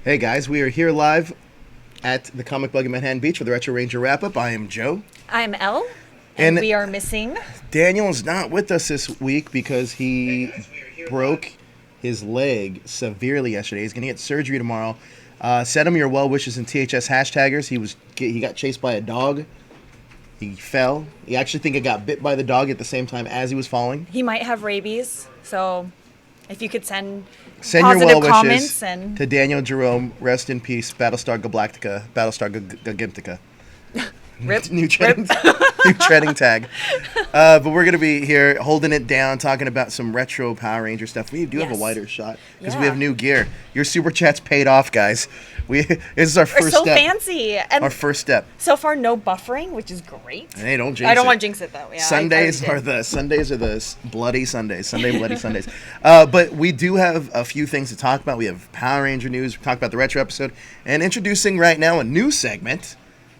Hey guys, we are here live at the Comic Bug in Manhattan Beach for the Retro Ranger wrap-up. I am Joe. I'm Elle, and we are missing... Daniel is not with us this week because he broke his leg severely yesterday. He's going to get surgery tomorrow. Send him your well wishes and THS hashtaggers. He got chased by a dog. He fell. You actually think it got bit by the dog at the same time as he was falling? He might have rabies, so if you could send your well wishes and... to Daniel Jerome. Rest in peace, Battlestar Galactica, Battlestar Gagimtica. Rip. New trending tag. But we're going to be here holding it down, talking about some retro Power Ranger stuff. We do have a wider shot because we have new gear. Your super chat's paid off, guys. This is our first step. We're so fancy. And our first step. So far, no buffering, which is great. Hey, don't jinx it. I don't want to jinx it, though. Yeah, Sundays are the bloody Sundays. Sunday bloody Sundays. But we do have a few things to talk about. We have Power Ranger news. We talked about the retro episode. And introducing right now a new segment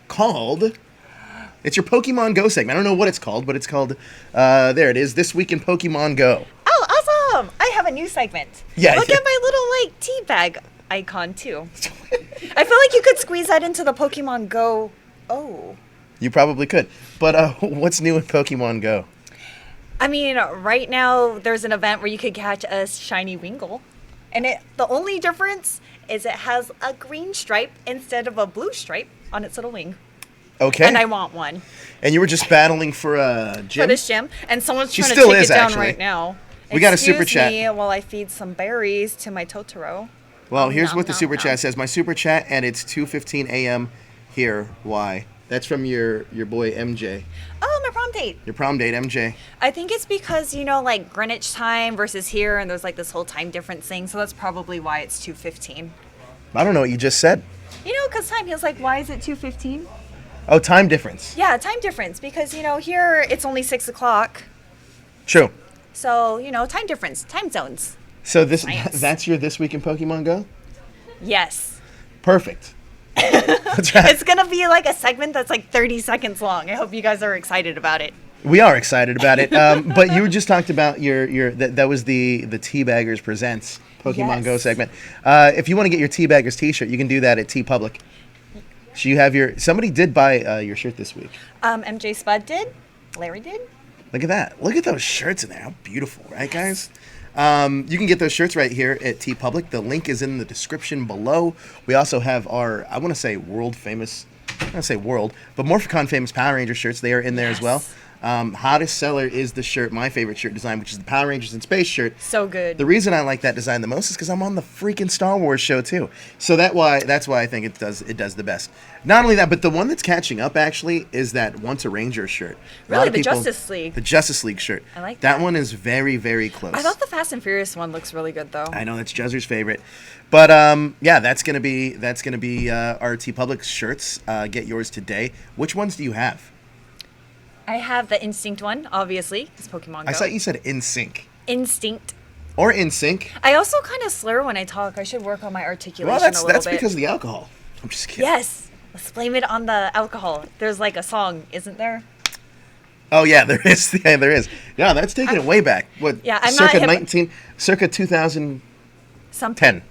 called... It's your Pokemon Go segment. I don't know what it's called, but it's called, there it is, This Week in Pokemon Go. Oh, awesome! I have a new segment. Yeah. Look at my little, tea bag icon, too. I feel like you could squeeze that into the Pokemon Go. Oh. You probably could. But what's new in Pokemon Go? I mean, right now, there's an event where you could catch a shiny Wingull. And the only difference is it has a green stripe instead of a blue stripe on its little wing. Okay. And I want one. And you were just battling for a gym? For this gym. And someone's trying to still take is, it down actually. right now. We got a super chat. Excuse me while I feed some berries to my Totoro. Well, here's what the super chat says. My super chat, and it's 2:15 a.m. here. Why? That's from your boy MJ. Oh, my prom date. Your prom date, MJ. I think it's because, Greenwich time versus here, and there's this whole time difference thing. So that's probably why it's 2:15. I don't know what you just said. Because time. He was like, why is it 2:15? Oh, time difference. Yeah, time difference. Because, here it's only 6 o'clock. True. So, time difference, time zones. So that's your This Week in Pokemon Go? Yes. Perfect. That's right. It's going to be a segment that's 30 seconds long. I hope you guys are excited about it. We are excited about it. But you just talked about that was the Teabaggers Presents Pokemon Go segment. If you want to get your Teabaggers t-shirt, you can do that at T Public. So you have somebody did buy your shirt this week. MJ Spud did. Larry did. Look at that. Look at those shirts in there. How beautiful, right, guys? You can get those shirts right here at T Public. The link is in the description below. We also have our, I want to say world famous, I'm going to say world, but Morphicon famous Power Ranger shirts. They are in there as well. Hottest seller is the shirt, my favorite shirt design, which is the Power Rangers in Space shirt. So good. The reason I like that design the most is because I'm on the freaking Star Wars show too. So that's why I think it does the best. Not only that, but the one that's catching up actually is that Once a Ranger shirt. Really, the Justice League. The Justice League shirt. I like that. That one is very, very close. I thought the Fast and Furious one looks really good though. I know that's Juzzer's favorite. But that's gonna be our T Public shirts. Get yours today. Which ones do you have? I have the Instinct one, obviously. It's Pokemon Go. I thought you said In Sync. Instinct. Or In Sync. I also kind of slur when I talk. I should work on my articulation a little bit. That's because of the alcohol. I'm just kidding. Yes. Let's blame it on the alcohol. There's a song, isn't there? Oh yeah, there is. Yeah, there is. Yeah, that's taking it way back. What? Yeah, I'm circa not circa 2010. Something.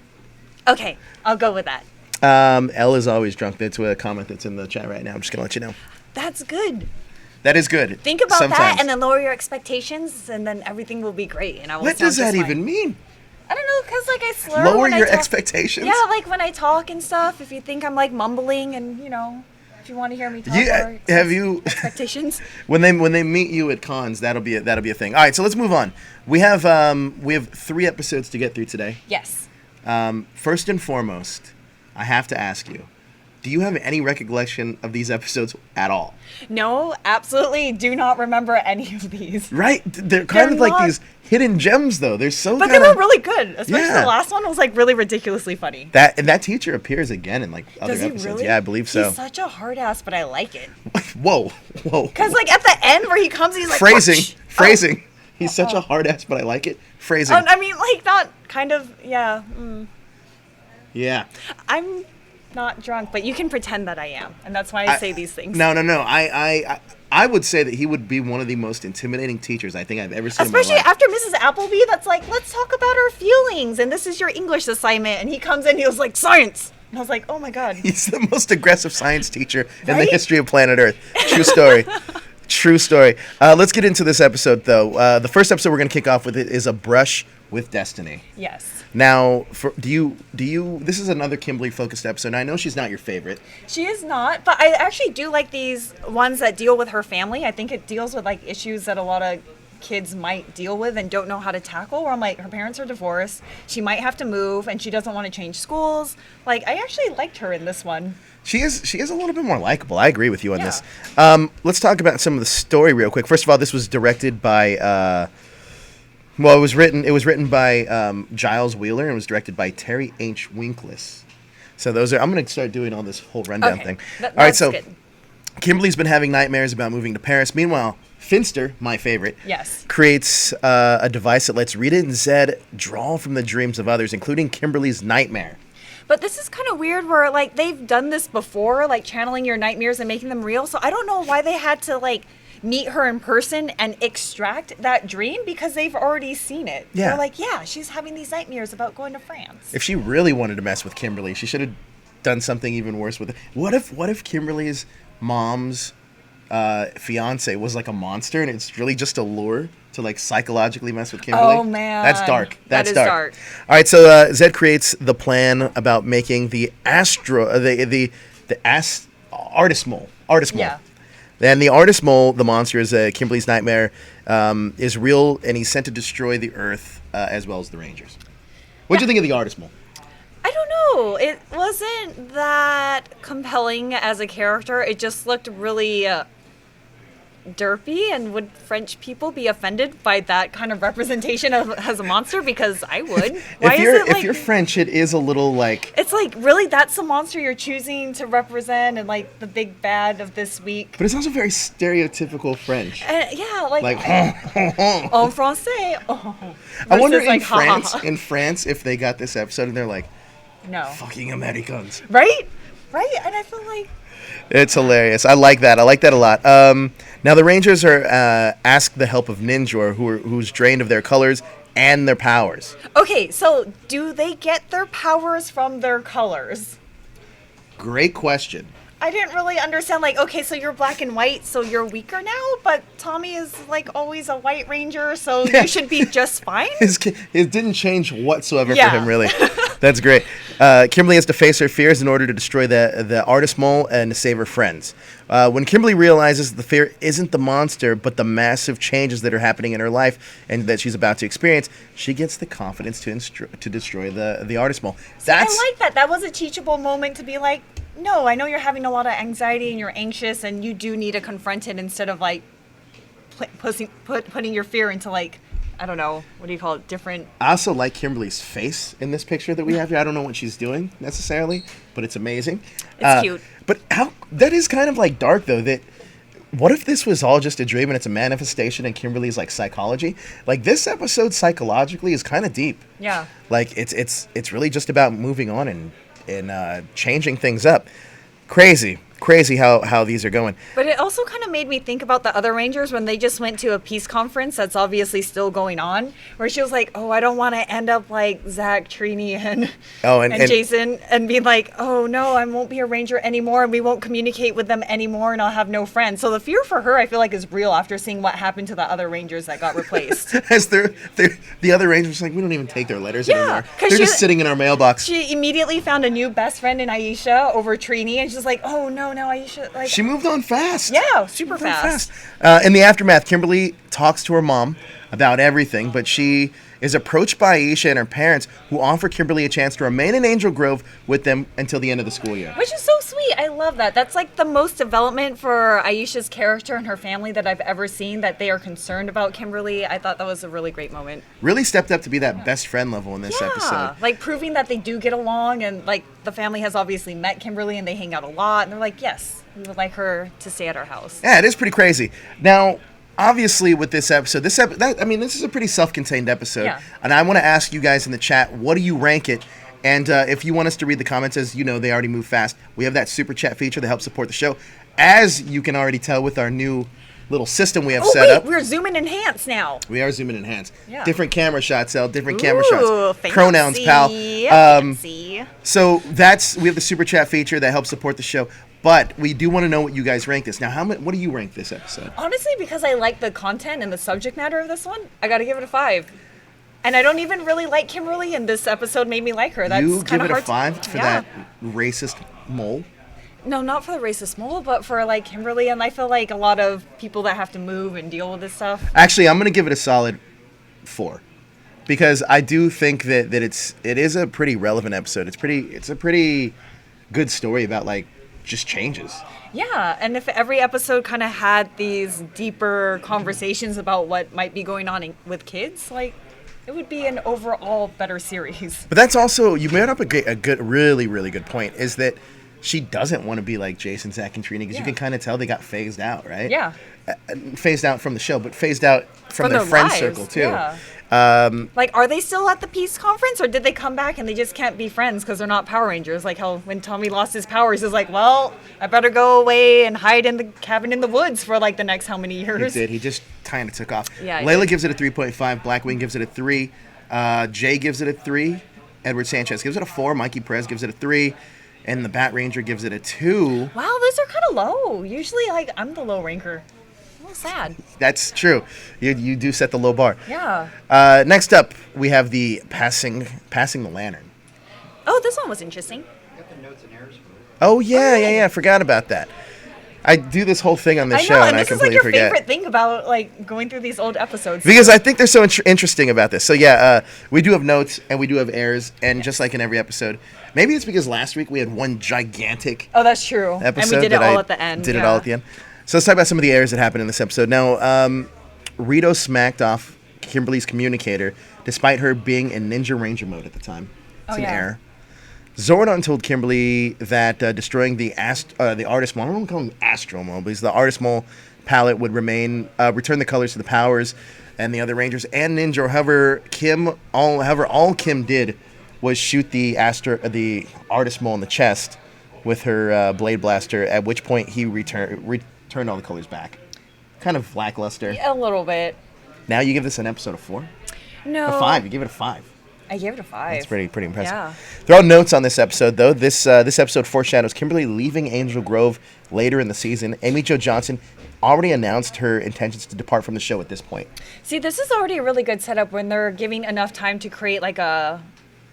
Okay, I'll go with that. Elle is always drunk. That's a comment that's in the chat right now. I'm just gonna let you know. That's good. That is good. Think about sometimes. that and then lower your expectations, and then everything will be great. And I will What does that even mean? I don't know, because I slur Lower when your I talk. expectations? Yeah, when I talk and stuff, if you think I'm mumbling and, if you want to hear me talk have you expectations. when they meet you at cons, that'll be a thing. All right, so let's move on. We have 3 episodes to get through today. Yes. First and foremost, I have to ask you, do you have any recollection of these episodes at all? No, absolutely do not remember any of these. Right? They're kind of like these hidden gems, though. They're so But they were really good. Especially the last one was really ridiculously funny. That teacher appears again in other Does he episodes. really? Yeah, I believe so. He's such a hard ass, but I like it. Whoa. Because at the end where he comes, he's like... Phrasing. Oh. He's such a hard ass, but I like it. Phrasing. I mean, not kind of, yeah. Yeah. I'm not drunk, but you can pretend that I am, and that's why I say these things. No. I would say that he would be one of the most intimidating teachers I think I've ever seen Especially in my life. after Mrs. Appleby, that's like, let's talk about our feelings, and this is your English assignment. And he comes in, he was like, science. And I was like, oh my God. He's the most aggressive science teacher in the Right? history of planet Earth. True story. True story. Let's get into this episode, though. The first episode we're going to kick off with is A Brush with Destiny. Yes. Now, do you? This is another Kimberly-focused episode. And I know she's not your favorite. She is not, but I actually do like these ones that deal with her family. I think it deals with like issues that a lot of kids might deal with and don't know how to tackle. Where I'm like, her parents are divorced, she might have to move, and she doesn't want to change schools. Like, I actually liked her in this one. She is a little bit more likable. I agree with you on Yeah. this. Let's talk about some of the story real quick. First of all, this was directed by. Well, it was written by Giles Wheeler and was directed by Terry H. Winkless. So those are. I'm going to start doing all this whole rundown Okay. thing. All All right, that's so good. Kimberly's been having nightmares about moving to Paris. Meanwhile, Finster, my favorite, Yes. creates a device that lets Rita and Zedd draw from the dreams of others, including Kimberly's nightmare. But this is kind of weird where, like, they've done this before, like, channeling your nightmares and making them real. So I don't know why they had to, like, meet her in person and extract that dream because they've already seen it. Yeah. They're like, yeah, she's having these nightmares about going to France. If she really wanted to mess with Kimberly, she should have done something even worse with it. What if Kimberly's mom's fiance was like a monster and it's really just a lure to like psychologically mess with Kimberly? Oh, man. That's dark. That That's is dark. dark. All right, so Zedd creates the plan about making the Artistmole. Yeah. And the Artistmole, the monster, is Kimberly's nightmare, is real, and he's sent to destroy the Earth as well as the Rangers. What do you think of the Artistmole? I don't know. It wasn't that compelling as a character. It just looked really derpy. And would French people be offended by that kind of representation of as a monster? Because I would. Why is it like? If you're French, it is a little like. It's like, really, that's the monster you're choosing to represent and like the big bad of this week. But it's also very stereotypical French. And yeah, like Like, en français. Oh, I wonder versus, like, in France if they got this episode and they're like, no. fucking Americans. Right? Right? And I feel like It's hilarious. I like that. I like that a lot. Now the Rangers are asked the help of Ninjor, who's drained of their colors and their powers. okay, so do they get their powers from their colors? Great question. I didn't really understand, like, okay, so you're black and white, so you're weaker now, but Tommy is, like, always a white ranger, so Yeah. you should be just fine? It didn't change whatsoever Yeah. for him, really. That's great. Kimberly has to face her fears in order to destroy the Artistmole and to save her friends. When Kimberly realizes the fear isn't the monster, but the massive changes that are happening in her life and that she's about to experience, she gets the confidence to destroy the Artistmole. I like that. That was a teachable moment to be like, no, I know you're having a lot of anxiety and you're anxious and you do need to confront it instead of, like, putting your fear into, like, I don't know, what do you call it, different... I also like Kimberly's face in this picture that we have here. I don't know what she's doing necessarily, but it's amazing. It's cute. But that is kind of like dark though. That what if this was all just a dream and it's a manifestation and Kimberly's like psychology? Like this episode psychologically is kind of deep. Yeah. Like it's really just about moving on and changing things up. Crazy how these are going. But it also kind of made me think about the other Rangers when they just went to a peace conference that's obviously still going on, where she was like, oh, I don't want to end up like Zach, Trini, and Jason, and be like, oh, no, I won't be a Ranger anymore, and we won't communicate with them anymore, and I'll have no friends. So the fear for her, I feel like, is real after seeing what happened to the other Rangers that got replaced. As the other Rangers like, we don't even take their letters anymore. 'cause They're just sitting in our mailbox. She immediately found a new best friend in Aisha over Trini, and she's like, oh, no, Aisha. Like, She moved on fast. Yeah, super fast. In the aftermath, Kimberly talks to her mom about everything, but she is approached by Aisha and her parents, who offer Kimberly a chance to remain in Angel Grove with them until the end of the school year. Which is so sweet. I love that. That's like the most development for Aisha's character and her family that I've ever seen, that they are concerned about Kimberly. I thought that was a really great moment. Really stepped up to be that best friend level in this episode. Like proving that they do get along, and like the family has obviously met Kimberly and they hang out a lot, and they're like, yes, we would like her to stay at our house. Yeah, it is pretty crazy. Now, obviously, with this episode, this is a pretty self-contained episode, and I want to ask you guys in the chat, what do you rank it? And if you want us to read the comments, as you know, they already move fast. We have that super chat feature that helps support the show. As you can already tell with our new little system we have set up. We're zoom and enhance now. We are zoom and enhance. Yeah. Different camera shots, Elle. Different camera shots. Fancy. Pronouns, pal. Fancy. So we have the super chat feature that helps support the show. But we do want to know what you guys rank this. Now, what do you rank this episode? Honestly, because I like the content and the subject matter of this one, I got to give it a 5. And I don't even really like Kimberly, and this episode made me like her. That's you kind give of it a 5 for that racist mole? No, not for the racist mole, but for like Kimberly. And I feel like a lot of people that have to move and deal with this stuff. Actually, I'm going to give it a solid 4. Because I do think that it is a pretty relevant episode. It's a pretty good story about like just changes. Yeah, and if every episode kind of had these deeper conversations about what might be going on with kids, like, it would be an overall better series. But that's also, you made up a good, really, really good point, is that she doesn't want to be like Jason, Zach, and Trina, because you can kind of tell they got phased out, right? Yeah. Phased out from the show, but phased out from their friend circle, too. Yeah. Like, are they still at the peace conference, or did they come back and they just can't be friends because they're not Power Rangers? Like how when Tommy lost his powers, he's like, well, I better go away and hide in the cabin in the woods for like the next how many years? He did. He just kind of took off. Yeah. Layla gives it a 3.5. Blackwing gives it a 3. Jay gives it a 3. Edward Sanchez gives it a 4. Mikey Perez gives it a 3. And the Bat Ranger gives it a 2. Wow, those are kind of low. Usually, like, I'm the low ranker. A little sad. That's true. You do set the low bar. Yeah. Next up, we have the passing the lantern. Oh, this one was interesting. Got the notes and errors for it. Oh yeah. Forgot about that. I do this whole thing on this show, and I completely this is like your forget. favorite thing about like going through these old episodes. Because I think they're so interesting about this. So yeah, we do have notes and we do have errors, and just like in every episode, maybe it's because last week we had one gigantic. Oh, that's true. Episode and we did it all at the end. Did it all at the end. So let's talk about some of the errors that happened in this episode. Now, Rito smacked off Kimberly's communicator, despite her being in Ninja Ranger mode at the time. It's an error. Zordon told Kimberly that destroying the Artistmole, I don't want to call him Astromole, but he's the Artistmole palette would return the colors to the powers and the other Rangers and Ninja. However, all Kim did was shoot the Artistmole in the chest with her blade blaster, at which point he returned all the colors back. Kind of lackluster. A little bit. Now you give this an episode of 4? No. A 5. You give it a 5. I gave it a 5. That's pretty impressive. Yeah. There are notes on this episode, though. This episode foreshadows Kimberly leaving Angel Grove later in the season. Amy Jo Johnson already announced her intentions to depart from the show at this point. See, this is already a really good setup when they're giving enough time to create like a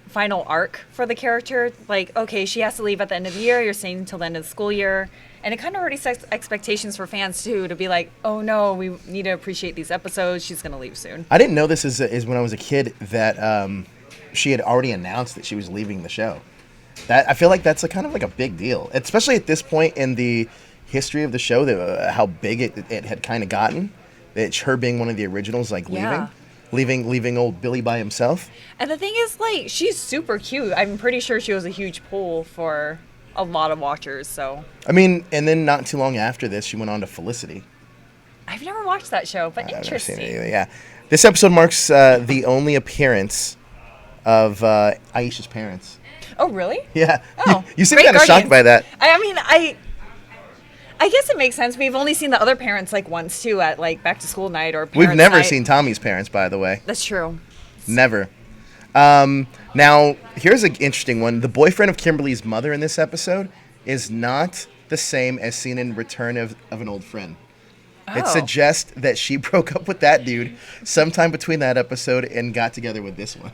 final arc for the character. Like, okay, she has to leave at the end of the year. You're staying until the end of the school year. And it kind of already sets expectations for fans, too, to be like, oh, no, we need to appreciate these episodes. She's going to leave soon. I didn't know this is when I was a kid that she had already announced that she was leaving the show. That I feel like that's kind of like a big deal, especially at this point in the history of the show, how big it had kind of gotten. That her being one of the originals, like leaving old Billy by himself. And the thing is, like, she's super cute. I'm pretty sure she was a huge pull for a lot of watchers. So I mean, and then not too long after this, she went on to Felicity. I've never watched that show, but interesting. I've never seen it either, yeah. This episode marks the only appearance of Aisha's parents. Oh, really? Yeah. Oh, you seem kind of shocked by that. I mean, I guess it makes sense. We've only seen the other parents like once too at like back to school night or parents' We've never night. seen Tommy's parents, by the way. That's true. Never. Now, here's an interesting one. The boyfriend of Kimberly's mother in this episode is not the same as seen in Return of an Old Friend. It suggests that she broke up with that dude sometime between that episode and got together with this one.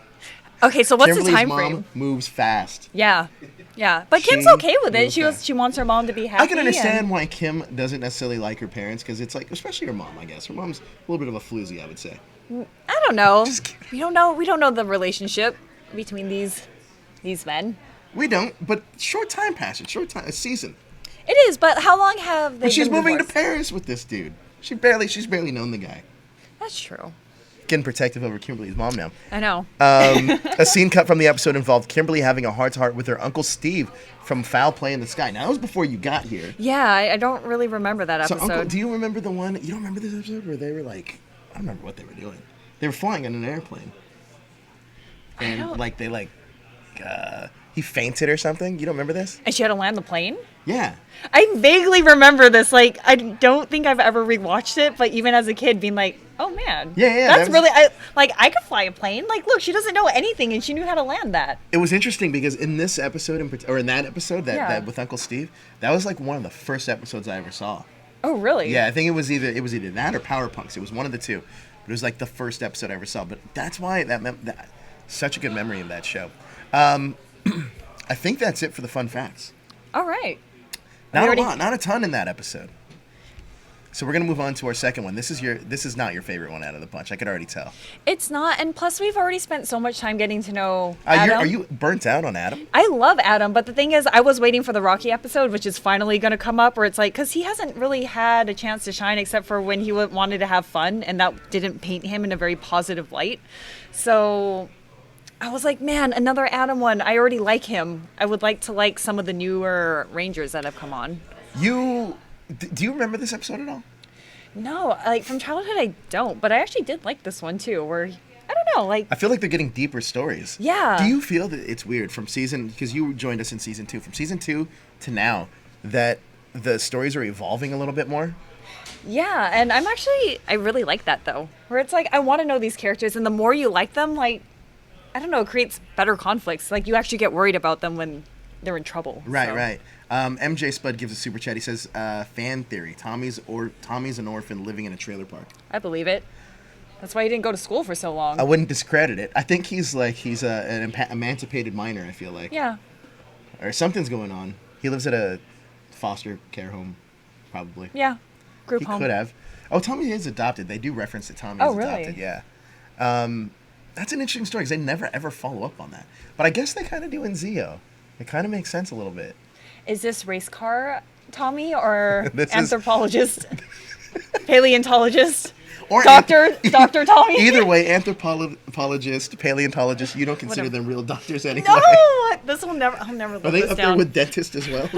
Okay, so what's Kimberly's the time mom frame? Moves fast. Yeah. But Kim's okay with it. She wants her mom to be happy. I can understand why Kim doesn't necessarily like her parents, because it's like, especially her mom, I guess. Her mom's a little bit of a floozy, I would say. I don't know. We don't know. We don't know the relationship between these men. We don't, but short time passage, a season. It is, but how long have they? But she's been moving to divorced? Paris with this dude. She's barely known the guy. That's true. Getting protective over Kimberly's mom now. I know. A scene cut from the episode involved Kimberly having a heart-to-heart with her Uncle Steve from Foul Play in the Sky. Now, that was before you got here. Yeah, I don't really remember that episode. So, Uncle, do you remember the one? You don't remember this episode where they were like, I don't remember what they were doing. They were flying on an airplane. And, he fainted or something. You don't remember this? And she had to land the plane? Yeah. I vaguely remember this. Like, I don't think I've ever rewatched it, but even as a kid being like, oh man. Yeah. That's really, I could fly a plane. Like, look, she doesn't know anything and she knew how to land that. It was interesting because in this episode, in that episode that with Uncle Steve, that was like one of the first episodes I ever saw. Oh, really? Yeah, I think it was either that or Powerpunks. It was one of the two. But it was like the first episode I ever saw. But that's why that such a good memory of that show. I think that's it for the fun facts. All right. Not a lot, not a ton in that episode. So we're gonna move on to our second one. This is not your favorite one out of the bunch. I could already tell. It's not, and plus we've already spent so much time getting to know Adam. Are you burnt out on Adam? I love Adam, but the thing is, I was waiting for the Rocky episode, which is finally gonna come up, where it's like, because he hasn't really had a chance to shine except for when he wanted to have fun, and that didn't paint him in a very positive light. So I was like, man, another Adam one. I already like him. I would like to like some of the newer Rangers that have come on. Do you remember this episode at all? No, like from childhood I don't, but I actually did like this one too, where, I don't know, like... I feel like they're getting deeper stories. Yeah. Do you feel that it's weird because you joined us in season 2, from season 2 to now, that the stories are evolving a little bit more? Yeah, and I really like that though, where it's like, I want to know these characters, and the more you like them, like, I don't know, it creates better conflicts. Like, you actually get worried about them when they're in trouble. Right. MJ Spud gives a super chat. He says, fan theory, Tommy's an orphan living in a trailer park. I believe it. That's why he didn't go to school for so long. I wouldn't discredit it. I think he's an emancipated minor, I feel like. Yeah. Or something's going on. He lives at a foster care home, probably. Yeah. Group home. He could have. Oh, Tommy is adopted. They do reference that Tommy is adopted. Really? Yeah. That's an interesting story because they never ever follow up on that. But I guess they kind of do in Zeo. It kind of makes sense a little bit. Is this race car Tommy or anthropologist, paleontologist, or Dr. Tommy? Either way, anthropologist, paleontologist, you don't consider them real doctors anyway. No, I'll never live Are they this up down. there with dentists as well?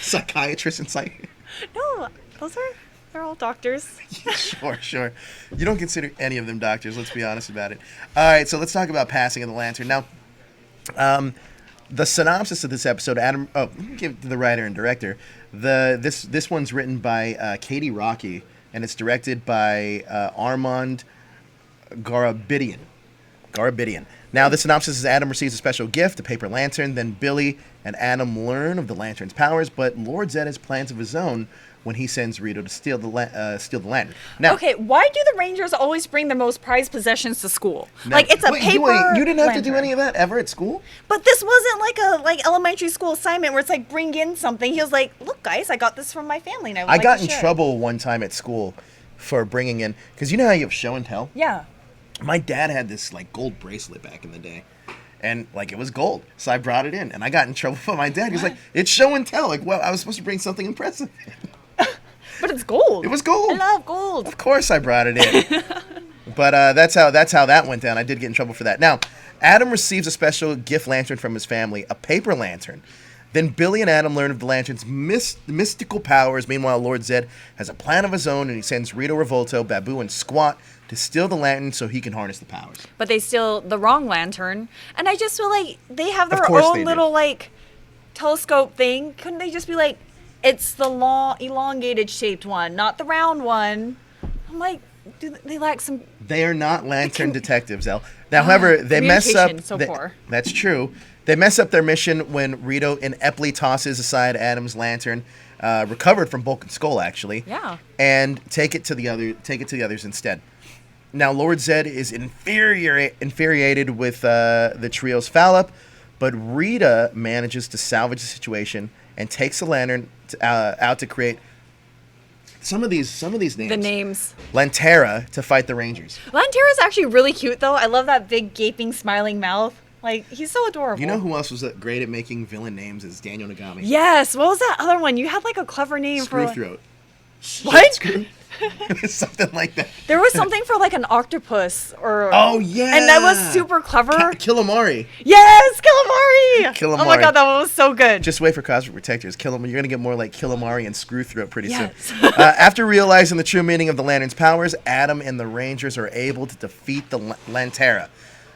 Psychiatrists and psych? No, they're all doctors. Sure. You don't consider any of them doctors, let's be honest about it. All right, so let's talk about Passing of the Lantern. Now, the synopsis of this episode, let me give it to the writer and director. This one's written by Katie Rocky, and it's directed by Armand Garabidian. Now, the synopsis is Adam receives a special gift, a paper lantern. Then Billy and Adam learn of the lantern's powers, but Lord Zedd has plans of his own when he sends Rito to steal the lantern. Now, okay, why do the Rangers always bring their most prized possessions to school? It's a paper Wait, you didn't have lantern. to do any of that ever at school? But this wasn't like a elementary school assignment where it's like, bring in something. He was like, look, guys, I got this from my family. And I got in trouble one time at school for bringing in, because you know how you have show and tell? Yeah. My dad had this gold bracelet back in the day. And it was gold, so I brought it in, and I got in trouble with my dad. He's like, "It's show and tell." Well, I was supposed to bring something impressive. But it's gold. It was gold. I love gold. Of course, I brought it in. But that's how that went down. I did get in trouble for that. Now, Adam receives a special gift lantern from his family, a paper lantern. Then Billy and Adam learn of the lantern's mystical powers. Meanwhile, Lord Zedd has a plan of his own, and he sends Rito Revolto, Babu, and Squat to steal the lantern so he can harness the powers. But they steal the wrong lantern, and I just feel like they have their own little telescope thing. Couldn't they just be like, it's the long, elongated shaped one, not the round one? I'm like, do they lack some... They are not lantern detectives, Elle. Now, however, they mess up... So poor. That's true. They mess up their mission when Rito ineptly tosses aside Adam's lantern, recovered from Bulk and Skull, actually. Yeah. And take it to the others instead. Now, Lord Zedd is infuriated with the trio's foul-up, but Rita manages to salvage the situation and takes the lantern out to create some of these names. The names. Lantera to fight the Rangers. Lantera's actually really cute, though. I love that big, gaping, smiling mouth. He's so adorable. You know who else was great at making villain names is Daniel Nagami. Yes. What was that other one? You had a clever name for... Screwthroat. What? Screw? Something like that. There was something for an octopus or... Oh, yeah. And that was super clever. Killamari. Yes, Killamari. Killamari. Oh my god, that one was so good. Just wait for Cosmic Protectors. You're going to get more like Killamari and Screwthroat pretty soon. After realizing the true meaning of the lantern's powers, Adam and the Rangers are able to defeat the Lantera.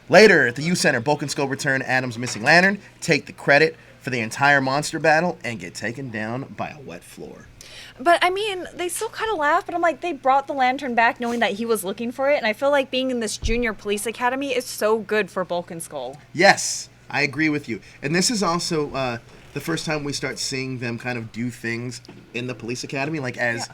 Later at the youth center, Bulk and Skull return Adam's missing lantern, take the credit for the entire monster battle, and get taken down by a wet floor. But, I mean, they still kind of laugh, but I'm like, they brought the lantern back knowing that he was looking for it, and I feel like being in this junior police academy is so good for Bulk and Skull. Yes, I agree with you. And this is also the first time we start seeing them kind of do things in the police academy, like as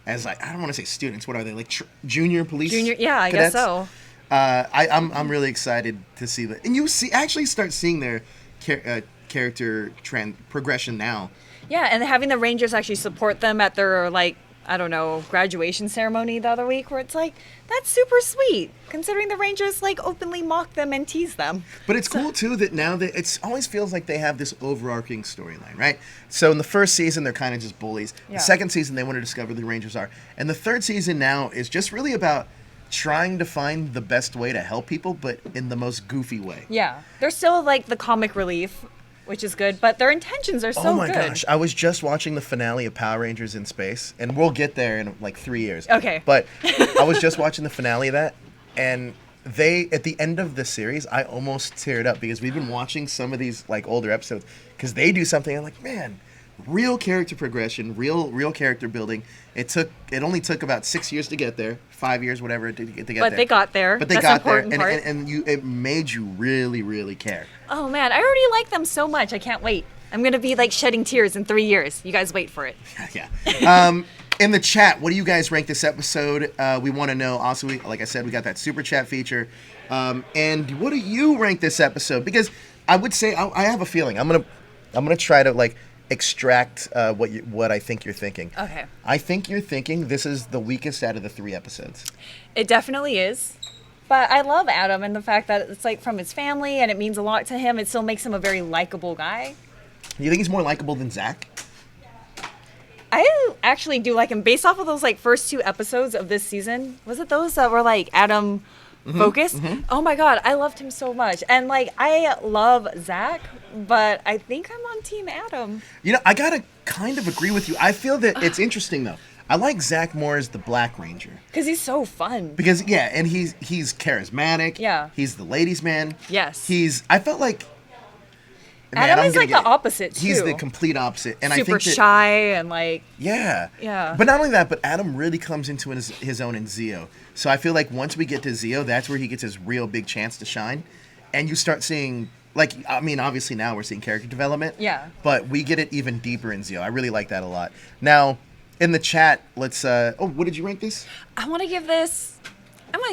like, I don't want to say students, what are they, like junior police I cadets? guess so. I'm really excited to see that. And you actually start seeing their character progression now. Yeah, and having the Rangers actually support them at their, like, I don't know, graduation ceremony the other week, where it's like, that's super sweet, considering the Rangers, like, openly mock them and tease them. But it's cool, too, that now it always feels like they have this overarching storyline, right? So in the first season, they're kind of just bullies. Yeah. The second season, they want to discover who the Rangers are. And the third season now is just really about trying to find the best way to help people, but in the most goofy way. Yeah. They're still, like, the comic relief, which is good, but their intentions are so good. Oh my gosh, I was just watching the finale of Power Rangers in Space, and we'll get there in like 3 years. Okay. But I was just watching the finale of that, and at the end of the series, I almost teared up because we've been watching some of these like older episodes because they do something, I'm like, man, real character progression, real character building. It only took about 6 years to get there, 5 years, whatever, to get there. But they got there. But they got there, and it made you really, really care. Oh man, I already like them so much. I can't wait. I'm gonna be like shedding tears in 3 years. You guys wait for it. Yeah. In the chat, what do you guys rank this episode? We want to know. Also, like I said, we got that super chat feature. And what do you rank this episode? Because I would say I have a feeling. I'm gonna try to like extract what I think you're thinking. Okay. I think you're thinking this is the weakest out of the 3 episodes. It definitely is. But I love Adam and the fact that it's like from his family and it means a lot to him. It still makes him a very likable guy. You think he's more likable than Zach? I actually do like him based off of those like first 2 episodes of this season. Was it those that were like Adam focused? Mm-hmm. Oh my god, I loved him so much. And like I love Zach, but I think I'm on Team Adam. You know, I gotta kind of agree with you. I feel that it's interesting though. I like Zach more as the Black Ranger. Because he's so fun. Because, yeah, and he's charismatic. Yeah. He's the ladies' man. Yes. I felt like... Adam is like the opposite, too. He's the complete opposite. And super I think shy and like... Yeah. Yeah. But not only that, but Adam really comes into his own in Zeo. So I feel like once we get to Zeo, that's where he gets his real big chance to shine. And you start seeing... Like, I mean, obviously now we're seeing character development. Yeah. But we get it even deeper in Zeo. I really like that a lot. Now... In the chat, let's... what did you rank this? I'm going to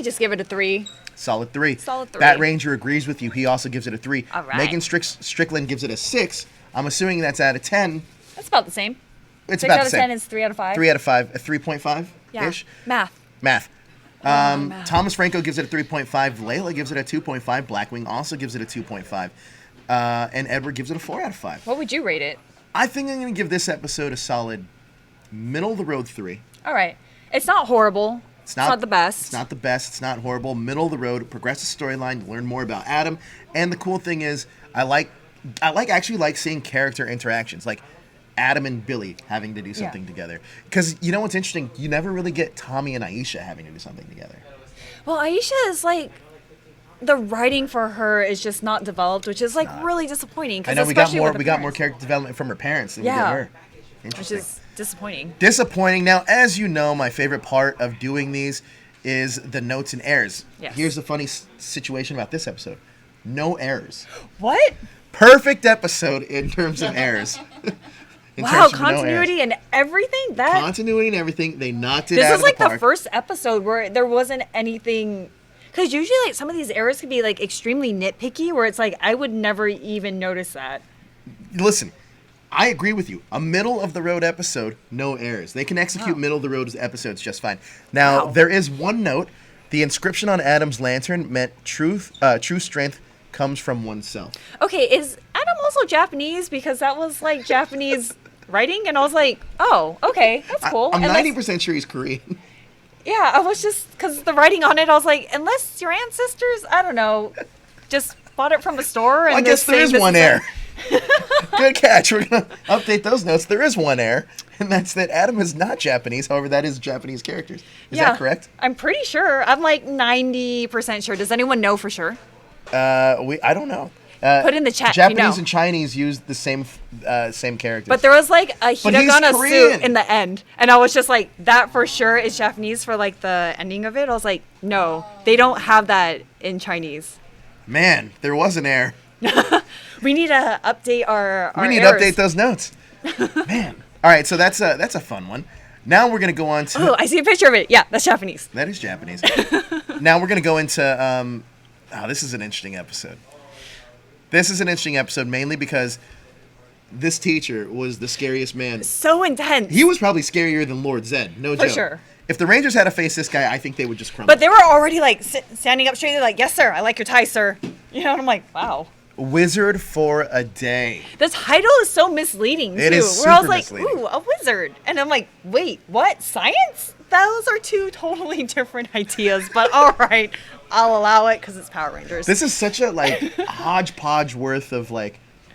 just give it a 3. Solid 3. Solid 3. That Ranger agrees with you. He also gives it a 3. All right. Megan Strickland gives it a 6. I'm assuming that's out of 10. That's about the same. It's about the 6 same. out of 10 is 3 out of 5. 3 out of 5. A 3.5-ish? Yeah. Math. Math. Thomas Franco gives it a 3.5. Layla gives it a 2.5. Blackwing also gives it a 2.5. And Edward gives it a 4 out of 5. What would you rate it? I think I'm going to give this episode a solid... middle of the road 3. All right. It's not horrible. It's not the best. It's not the best. It's not horrible. Middle of the road. Progressive storyline. Learn more about Adam. And the cool thing is, I actually like seeing character interactions, like Adam and Billy having to do something together. Because you know what's interesting? You never really get Tommy and Aisha having to do something together. Well, Aisha is like, the writing for her is just not developed, which is like really disappointing. I know we got more character development from her parents than we did her. Interesting. Which is disappointing. Disappointing. Now, as you know, my favorite part of doing these is the notes and errors. Yes. Here's the funny situation about this episode. No errors. What? Perfect episode in terms of errors. Wow, continuity and everything? Continuity and everything. They knocked it out of the This is like park. the first episode where there wasn't anything... Because usually like some of these errors could be like extremely nitpicky where it's like, I would never even notice that. Listen. I agree with you. A middle-of-the-road episode, no errors. They can execute middle-of-the-road episodes just fine. Now, there is one note. The inscription on Adam's lantern meant true strength comes from oneself. Okay, is Adam also Japanese? Because that was, like, Japanese writing, and I was like, oh, okay, that's cool. I'm 90% sure he's Korean. Yeah, I was just, because the writing on it, I was like, unless your ancestors, I don't know, just bought it from a store. And I guess there is one error. Good catch. We're going to update those notes. There is one error, and that's that Adam is not Japanese. However, that is Japanese characters. Is that correct? I'm pretty sure. I'm like 90% sure. Does anyone know for sure? I don't know. Put in the chat. Japanese and Chinese used the same characters. But there was like a hiragana suit in the end, and I was just like, that for sure is Japanese for like the ending of it. I was like, no, they don't have that in Chinese. Man, there was an error. We need to update our We need errors. to update those notes. Man. All right, so that's a fun one. Now we're gonna go on to. Oh, I see a picture of it. Yeah, that's Japanese. That is Japanese. Now we're gonna go into. This is an interesting episode. This is an interesting episode mainly because this teacher was the scariest man. So intense. He was probably scarier than Lord Zedd. No joke. For sure. If the Rangers had to face this guy, I think they would just crumble. But they were already like standing up straight. They're like, "Yes, sir. I like your tie, sir." You know, and I'm like, "Wow." Wizard for a day. The title is so misleading too. It is Where I was like, misleading. "Ooh, a wizard," and I'm like, "Wait, what? Science?" Those are two totally different ideas. But all right, I'll allow it because it's Power Rangers. This is such a hodgepodge worth of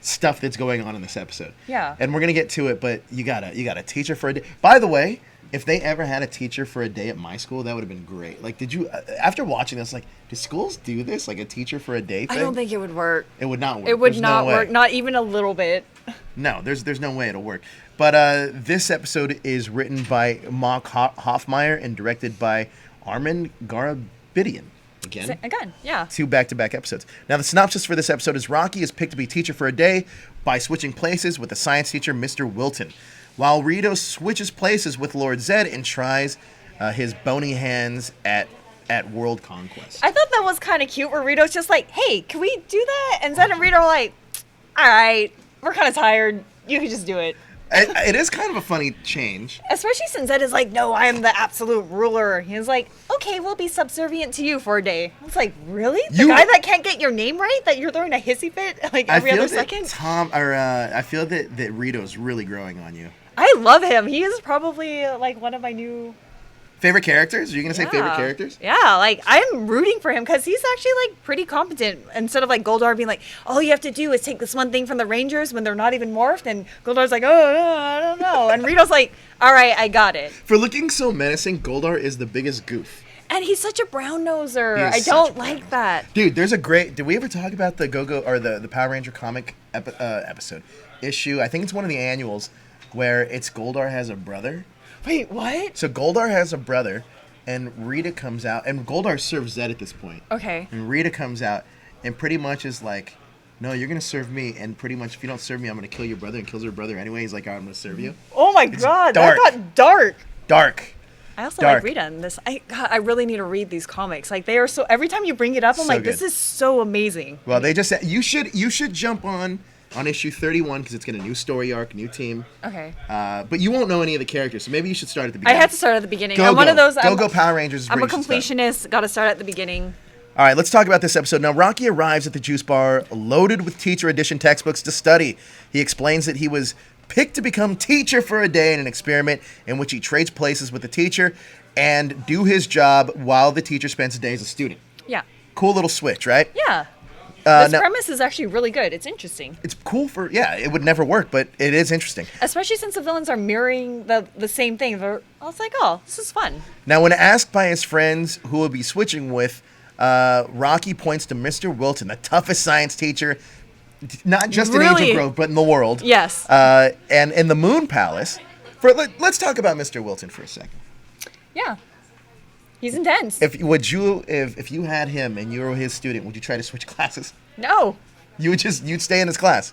stuff that's going on in this episode. Yeah. And we're gonna get to it, but you got a teacher for a day. By the way, if they ever had a teacher for a day at my school, that would have been great. Like, did you after watching this, do schools do this, like a teacher for a day thing? I don't think it would work. It would not work. It would not work, not even a little bit. No, there's no way it'll work. But this episode is written by Mark Hoffmeyer and directed by Armin Garabidian. Again, yeah. 2 back-to-back episodes. Now, the synopsis for this episode is Rocky is picked to be teacher for a day by switching places with the science teacher, Mr. Wilton, while Rito switches places with Lord Zedd and tries his bony hands at world conquest. I thought that was kind of cute where Rito's just like, "Hey, can we do that?" And Zedd and Rito are like, "All right, we're kind of tired. You can just do it." It is kind of a funny change. Especially since Zedd is like, "No, I am the absolute ruler." He's like, "Okay, we'll be subservient to you for a day." I was like, really? The guy that can't get your name right, that you're throwing a hissy fit every other second? I feel that Rito's really growing on you. I love him. He is probably one of my new... Favorite characters? Are you going to say favorite characters? Yeah, I'm rooting for him because he's actually pretty competent. Instead of Goldar being like, all you have to do is take this one thing from the Rangers when they're not even morphed, and Goldar's like, oh, I don't know. And Rito's like, all right, I got it. For looking so menacing, Goldar is the biggest goof. And he's such a brown noser. I don't like that. Dude, there's a great... Did we ever talk about the Go-Go or the Power Ranger comic episode? Issue? I think it's one of the annuals where it's Goldar has a brother. Wait, what? So Goldar has a brother, and Rita comes out, and Goldar serves Zedd at this point. Okay. And Rita comes out, and pretty much is like, no, you're going to serve me, and pretty much if you don't serve me, I'm going to kill your brother, and kills her brother anyway. He's like, all right, I'm going to serve you. Oh my God, that got dark. Dark. I also like Rita in this. I really need to read these comics. They are so, every time you bring it up, I'm like, this is so amazing. Well, they just said, you should jump on issue 31 because it's got a new story arc, new team. Okay. But you won't know any of the characters, so maybe you should start at the beginning. I had to start at the beginning. I'm one of those. Go Power Rangers. I'm a completionist. Got to start at the beginning. All right, let's talk about this episode. Now, Rocky arrives at the juice bar loaded with teacher edition textbooks to study. He explains that he was picked to become teacher for a day in an experiment in which he trades places with the teacher and do his job while the teacher spends a day as a student. Yeah. Cool little switch, right? Yeah. This premise is actually really good. It's interesting. It's cool it would never work, but it is interesting. Especially since the villains are mirroring the same thing. I was like, oh, this is fun. Now, when asked by his friends who will be switching with, Rocky points to Mr. Wilton, the toughest science teacher, not just in Angel Grove, but in the world. Yes. And in the Moon Palace. Let's talk about Mr. Wilton for a second. Yeah. He's intense. If you had him and you were his student, would you try to switch classes? No. You'd stay in his class.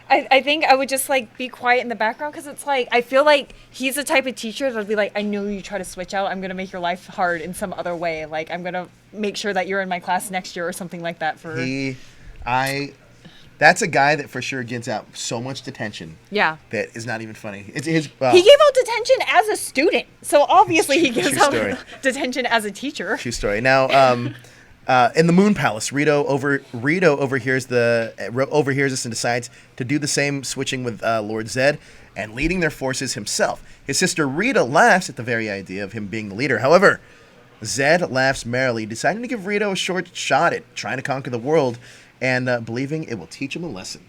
I think I would just be quiet in the background because it's I feel like he's the type of teacher that would be like, I know you try to switch out. I'm going to make your life hard in some other way. I'm going to make sure that you're in my class next year or something like that. That's a guy that for sure gives out so much detention. Yeah. That is not even funny. He gave out detention as a student. So obviously he gives out detention as a teacher. True story. Now, in the Moon Palace, Rito overhears this and decides to do the same, switching with Lord Zedd and leading their forces himself. His sister Rita laughs at the very idea of him being the leader. However, Zedd laughs merrily, deciding to give Rito a short shot at trying to conquer the world and believing it will teach him a lesson.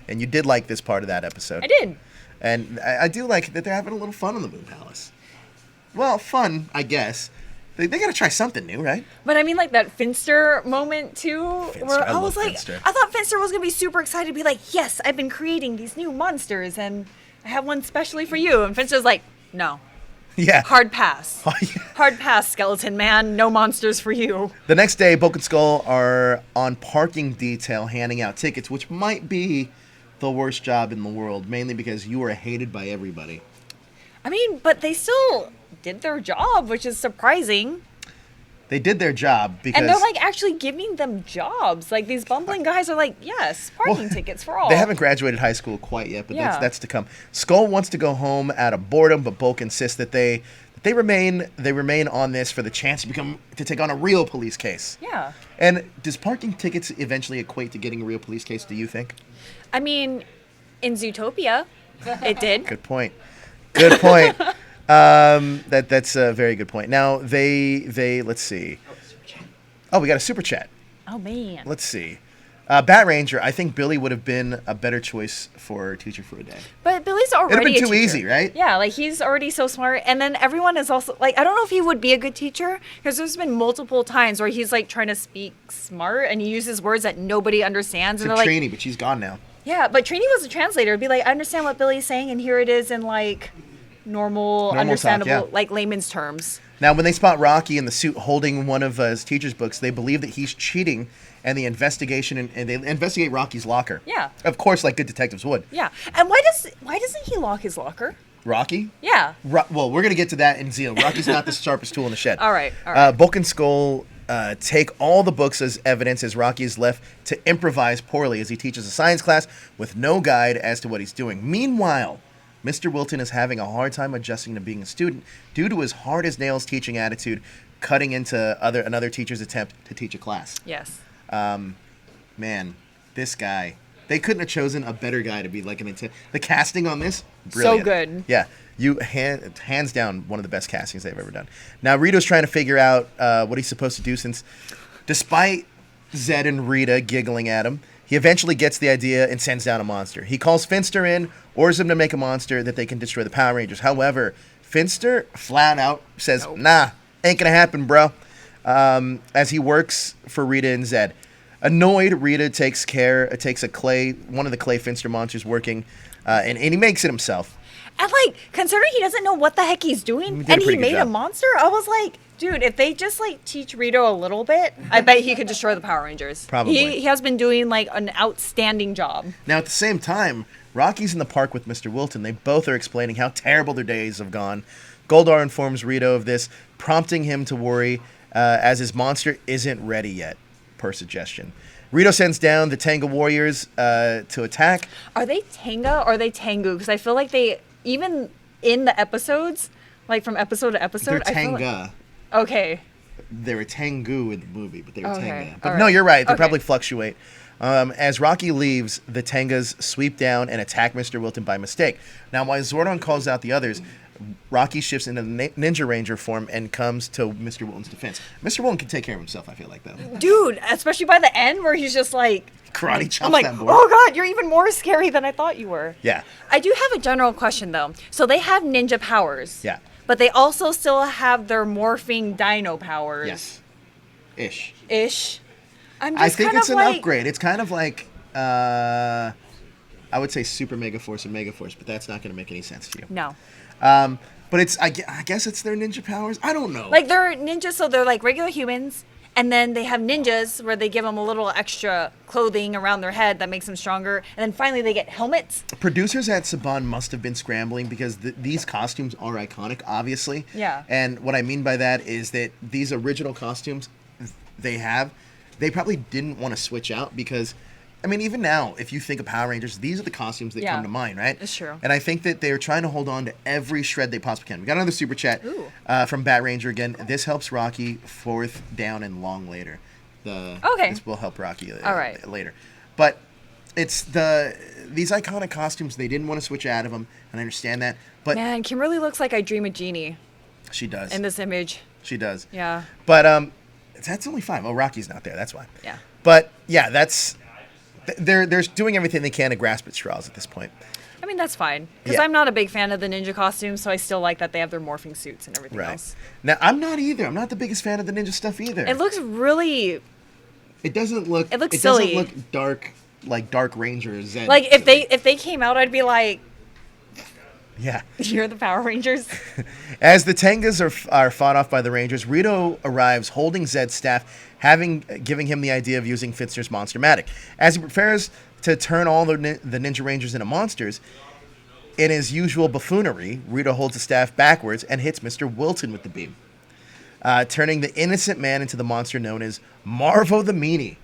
And you did like this part of that episode. I did. And I do like that they're having a little fun in the Moon Palace. Well, fun, I guess. They got to try something new, right? But I mean, like that Finster moment too, where I was like, Finster. I thought Finster was gonna be super excited to be like, yes, I've been creating these new monsters, and I have one specially for you. And Finster's like, no. Yeah. Hard pass. Oh, yeah. Hard pass, Skeleton Man. No monsters for you. The next day, Bulk and Skull are on parking detail handing out tickets, which might be the worst job in the world, mainly because you are hated by everybody. I mean, but they still did their job, which is surprising. They did their job because... And they're, like, actually giving them jobs. Like, these bumbling guys are like, yes, parking tickets for all. They haven't graduated high school quite yet, but that's to come. Skull wants to go home out of boredom, but Bulk insists that they remain on this for the chance to take on a real police case. Yeah. And does parking tickets eventually equate to getting a real police case, do you think? I mean, in Zootopia, it did. Good point. Good point. That's a very good point. Now they let's see. Oh, we got a super chat. Oh man. Let's see. Bat Ranger. I think Billy would have been a better choice for Teacher for a Day. But Billy's already It'd have been a too teacher. easy, right? Yeah, like he's already so smart, and then everyone is also like, I don't know if he would be a good teacher because there's been multiple times where he's like trying to speak smart and he uses words that nobody understands. It's and a they're Trini, like, but she's gone now. yeah, but Trini was a translator. It'd be like, I understand what Billy's saying, and here it is in like normal understandable, talk, yeah. like layman's terms. Now, when they spot Rocky in the suit holding one of his teacher's books, they believe that he's cheating, and the investigation and they investigate Rocky's locker. Yeah. Of course, like good detectives would. Yeah, and why doesn't he lock his locker? Rocky? Yeah. Well, we're gonna get to that in Zeal. Rocky's not the sharpest tool in the shed. All right. Bulk and Skull take all the books as evidence as Rocky is left to improvise poorly as he teaches a science class with no guide as to what he's doing. Meanwhile, Mr. Wilton is having a hard time adjusting to being a student due to his hard-as-nails teaching attitude, cutting into another teacher's attempt to teach a class. Yes. Man, this guy. They couldn't have chosen a better guy to be like the casting on this, brilliant. So good. Yeah. Hands down, one of the best castings they've ever done. Now, Rito's trying to figure out what he's supposed to do since, despite Zedd and Rita giggling at him, he eventually gets the idea and sends down a monster. He calls Finster in, orders him to make a monster that they can destroy the Power Rangers. However, Finster flat out says, nope. Nah, ain't gonna happen, bro. As he works for Rita and Zedd. Annoyed, Rita takes one of the clay Finster monsters working, and he makes it himself. And like, considering he doesn't know what the heck he's doing, and he made a monster, I was like, dude, if they just like teach Rito a little bit, I bet he could destroy the Power Rangers. Probably. He has been doing like an outstanding job. Now, at the same time, Rocky's in the park with Mr. Wilton. They both are explaining how terrible their days have gone. Goldar informs Rito of this, prompting him to worry as his monster isn't ready yet, per suggestion. Rito sends down the Tenga warriors to attack. Are they Tenga or are they Tengu? Because I feel like they, even in the episodes, like from episode to episode, They're I feel Tenga. like, okay. They were Tengu in the movie, but they were Okay. Tenga. But All no, right. you're right. They Okay. probably fluctuate. As Rocky leaves, the Tengas sweep down and attack Mr. Wilton by mistake. Now, while Zordon calls out the others, Rocky shifts into the Ninja Ranger form and comes to Mr. Wilton's defense. Mr. Wilton can take care of himself, I feel like, though. Dude, especially by the end where he's just like... Karate chops I'm like, that board. oh god, you're even more scary than I thought you were. Yeah. I do have a general question, though. So they have ninja powers. Yeah. But they also still have their morphing dino powers. Yes. Ish. I think it's an upgrade. It's kind of like, I would say Super Mega Force and Mega Force, but that's not going to make any sense to you. No. But it's I guess it's their ninja powers. I don't know. Like, they're ninjas, so they're like regular humans, and then they have ninjas where they give them a little extra clothing around their head that makes them stronger, and then finally they get helmets. Producers at Saban must have been scrambling because these costumes are iconic, obviously. Yeah. And what I mean by that is that these original costumes they probably didn't want to switch out because, I mean, even now, if you think of Power Rangers, these are the costumes that come to mind, right? It's true. And I think that they're trying to hold on to every shred they possibly can. We got another super chat from Bat Ranger again. This helps Rocky 4th down and long later. This will help Rocky later. But it's these iconic costumes, they didn't want to switch out of them, and I understand that. But Man, Kimberly looks like I Dream a Genie. She does. In this image. She does. Yeah. But that's only 5. Oh, Rocky's not there. That's why. Yeah. But yeah, that's they're doing everything they can to grasp at straws at this point. I mean, that's fine. Because I'm not a big fan of the ninja costumes, so I still like that they have their morphing suits and everything else. Now, I'm not either. I'm not the biggest fan of the ninja stuff either. It looks really... It doesn't look... It looks silly. It doesn't look dark, like Dark Ranger Zedd. Like, if they came out, I'd be like... Yeah. You're the Power Rangers? As the Tengas are fought off by the Rangers, Rito arrives holding Zedd's staff, giving him the idea of using Fitzner's Monster-Matic. As he prepares to turn all the Ninja Rangers into monsters, in his usual buffoonery, Rito holds the staff backwards and hits Mr. Wilton with the beam, turning the innocent man into the monster known as Marvo the Meanie.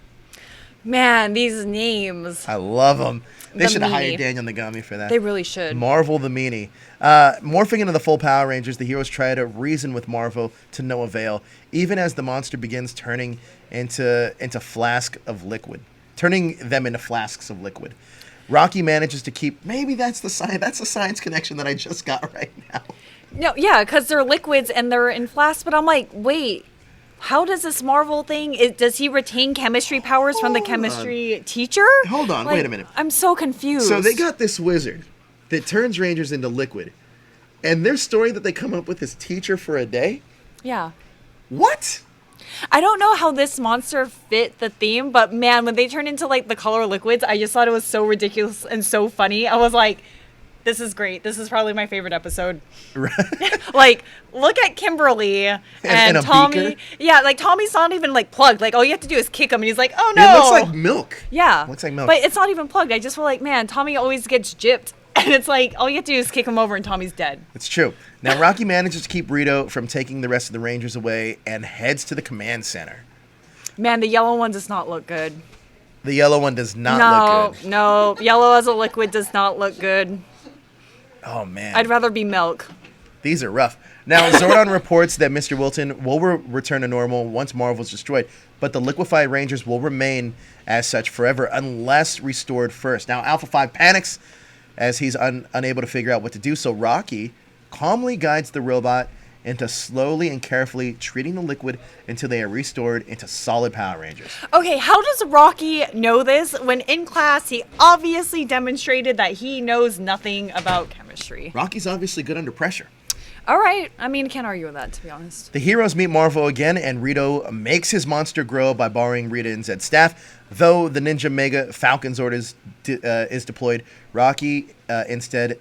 Man, these names. I love them. They should have hired Daniel Nagami for that. They really should. Marvel the Meanie. Morphing into the full Power Rangers, the heroes try to reason with Marvo to no avail, even as the monster begins turning into flask of liquid. Turning them into flasks of liquid. Rocky manages to keep... Maybe that's the science connection that I just got right now. No, yeah, because they're liquids and they're in flasks, but I'm like, wait... How does this Marvel thing... Does he retain chemistry powers from the chemistry teacher? Hold on, wait a minute. I'm so confused. So they got this wizard that turns Rangers into liquid, and their story that they come up with is teacher for a day? Yeah. What? I don't know how this monster fit the theme, but man, when they turned into like the color liquids, I just thought it was so ridiculous and so funny. I was like... This is great. This is probably my favorite episode. Right. Like, look at Kimberly and Tommy. Beaker? Yeah, like Tommy's not even like plugged. Like, all you have to do is kick him, and he's like, "Oh no!" It looks like milk. Yeah, it looks like milk. But it's not even plugged. I just feel like, man, Tommy always gets gypped, and it's like all you have to do is kick him over, and Tommy's dead. It's true. Now Rocky manages to keep Rito from taking the rest of the Rangers away and heads to the command center. Man, the yellow one does not look good. The yellow one does not look good. No, yellow as a liquid does not look good. Oh, man. I'd rather be milk. These are rough. Now, Zordon reports that Mr. Wilton will return to normal once Marvel's destroyed, but the liquefied Rangers will remain as such forever unless restored first. Now, Alpha 5 panics as he's unable to figure out what to do, so Rocky calmly guides the robot into slowly and carefully treating the liquid until they are restored into solid Power Rangers. Okay, how does Rocky know this when in class he obviously demonstrated that he knows nothing about chemistry? Rocky's obviously good under pressure. All right. I mean, can't argue with that, to be honest. The heroes meet Marvo again, and Rito makes his monster grow by borrowing Rita and Zedd's staff. Though the Ninja Mega Falcon Zord is deployed, Rocky instead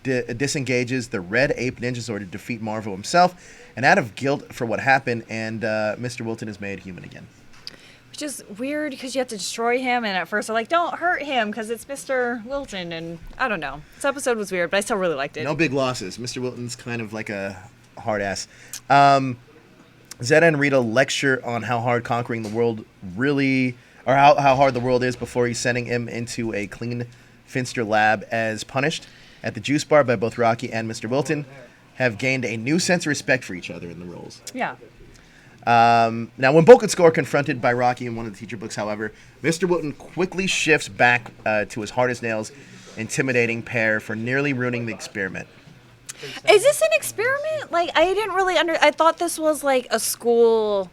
disengages the Red Ape Ninja Zord to defeat Marvo himself, and out of guilt for what happened, and Mr. Wilton is made human again. Which is weird because you have to destroy him, and at first they're like, don't hurt him because it's Mr. Wilton, and I don't know. This episode was weird, but I still really liked it. No big losses. Mr. Wilton's kind of like a hard ass. Zedd and Rita lecture on how hard conquering the world really, or how hard the world is before he's sending him into a clean Finster lab as punished. At the juice bar by both Rocky and Mr. Wilton have gained a new sense of respect for each other in the roles. Yeah. Now, when Bulk and Skull are confronted by Rocky in one of the teacher books, however, Mr. Wilton quickly shifts back to his hard-as-nails, intimidating pair for nearly ruining the experiment. Is this an experiment? Like, I didn't really I thought this was like a school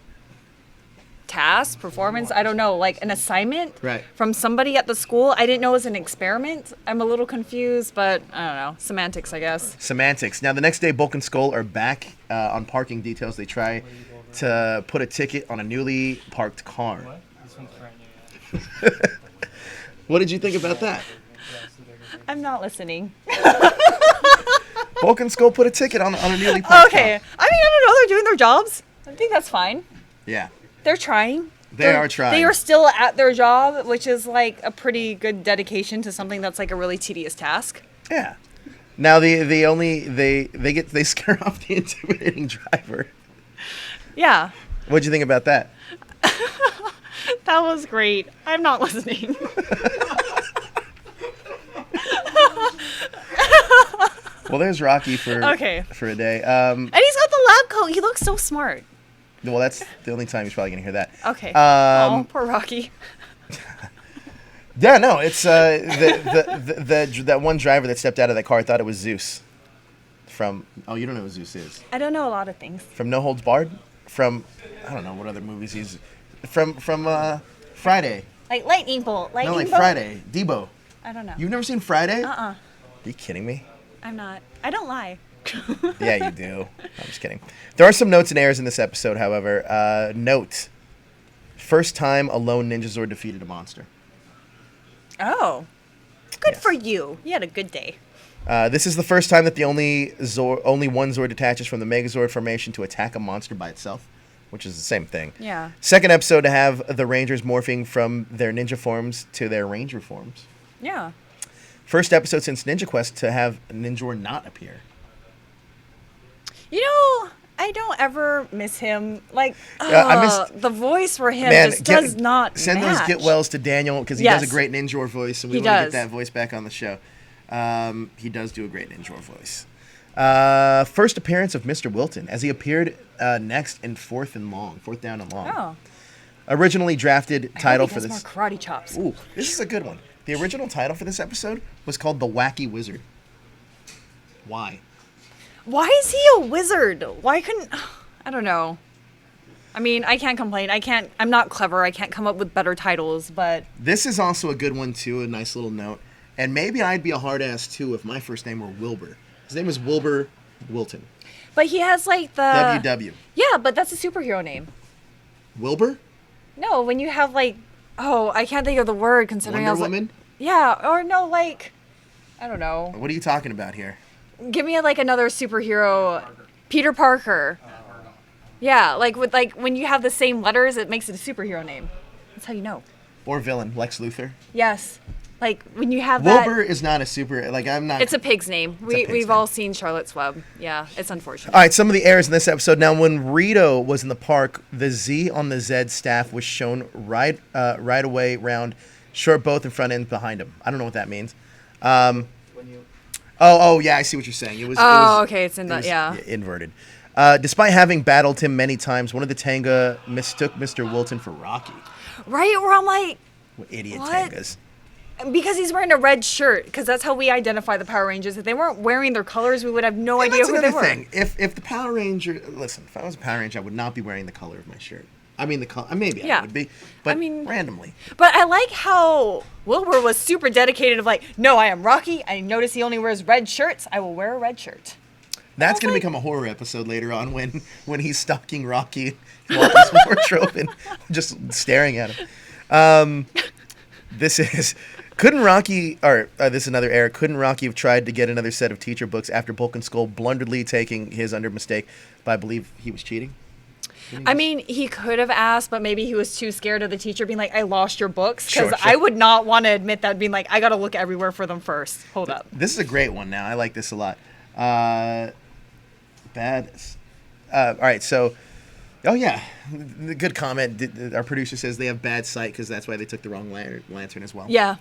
task, performance, I don't know, like an assignment from somebody at the school. I didn't know it was an experiment. I'm a little confused, but I don't know. Semantics, I guess. Semantics. Now, the next day, Bulk and Skull are back on parking details. They try to put a ticket on a newly parked car. What did you think about that? I'm not listening. Bulk and Skull put a ticket on a newly parked car. I mean, I don't know. They're doing their jobs. I think that's fine. Yeah. They're trying. They are trying. They are still at their job, which is like a pretty good dedication to something that's like a really tedious task. Yeah. Now they scare off the intimidating driver. Yeah. What'd you think about that? That was great. I'm not listening. Well, there's Rocky for a day. And he's got the lab coat. He looks so smart. Well, that's the only time he's probably going to hear that. Okay. Oh, poor Rocky. Yeah, no, it's that one driver that stepped out of that car thought it was Zeus. From you don't know who Zeus is? I don't know a lot of things. From No Holds Barred? From I don't know what other movies he's from Friday. Like lightning bolt. Lightning No, like bolt? Friday. Debo. I don't know. You've never seen Friday? Are you kidding me? I'm not. I don't lie. Yeah, you do. I'm just kidding. There are some notes and errors in this episode, however. Note. First time a lone Ninja Zord defeated a monster. Oh. Good for you. You had a good day. This is the first time that the only one Zord detaches from the Megazord formation to attack a monster by itself, which is the same thing. Yeah. Second episode to have the Rangers morphing from their ninja forms to their Ranger forms. Yeah. First episode since Ninja Quest to have Ninjor not appear. You know, I don't ever miss him. Like, the voice for him does not send match. Those get wells to Daniel, because he does a great Ninjor voice, and we want to get that voice back on the show. He does do a great Ninjor voice. First appearance of Mr. Wilton, as he appeared next in fourth down and long. Oh. Originally drafted title for this. More karate chops. Ooh, this is a good one. The original title for this episode was called The Wacky Wizard. Why? Why is he a wizard? Why couldn't... I don't know. I mean, I can't complain. I'm not clever. I can't come up with better titles, but... This is also a good one, too, a nice little note. And maybe I'd be a hard ass, too, if my first name were Wilbur. His name is Wilbur Wilton. But he has, like, the... WW. Yeah, but that's a superhero name. Wilbur? No, when you have, like... Oh, I can't think of the word, considering Wonder Woman? Yeah, or no, like... I don't know. What are you talking about here? Give me another superhero. Peter Parker. Yeah, when you have the same letters, it makes it a superhero name. That's how you know. Or villain, Lex Luthor. Yes. Like when you have Wilbur is not a super. Like I'm not. It's a pig's name. We've all seen Charlotte's Web. Yeah, it's unfortunate. All right, some of the errors in this episode. Now, when Rito was in the park, the Z on the Zedd staff was shown right away round, short both in front end behind him. I don't know what that means. Oh, yeah, I see what you're saying. It was inverted. Despite having battled him many times, one of the Tanga mistook Mr. Wilton for Rocky. Right, where I'm like... What idiot Tangas. Because he's wearing a red shirt, because that's how we identify the Power Rangers. If they weren't wearing their colors, we would have no idea who they were. Thing. If the Power Ranger... Listen, if I was a Power Ranger, I would not be wearing the color of my shirt. I mean, maybe I would be, but randomly. But I like how Wilbur was super dedicated of like, no, I am Rocky. I notice he only wears red shirts. I will wear a red shirt. That's going to become a horror episode later on when he's stalking Rocky in Walker's wardrobe and just staring at him. This is another error. Couldn't Rocky have tried to get another set of teacher books after Bulk and Skull blunderedly taking his under mistake? But I believe he was cheating. I mean, he could have asked, but maybe he was too scared of the teacher being like, I lost your books. Because sure. I would not want to admit that, being like, I got to look everywhere for them first. Hold up. This is a great one now. I like this a lot. All right, so... Oh, yeah. The good comment. Our producer says they have bad sight because that's why they took the wrong lantern as well. Yeah.